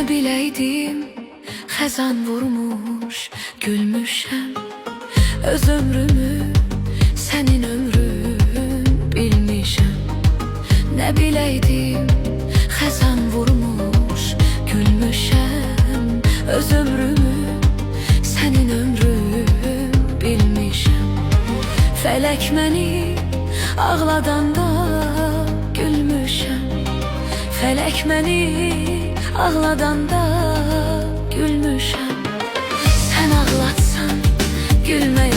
Ne bileydim, xəzan vurmuş, gülmüşəm. Öz ömrümü sənin ömrün bilmişəm. Ne bileydim, xəzan vurmuş, gülmüşəm. Öz ömrümü sənin ömrün bilmişəm. Fələk məni ağladanda gülmüşəm. Fələk məni ağladanda gülmüşəm. Sən ağlatsan gülmək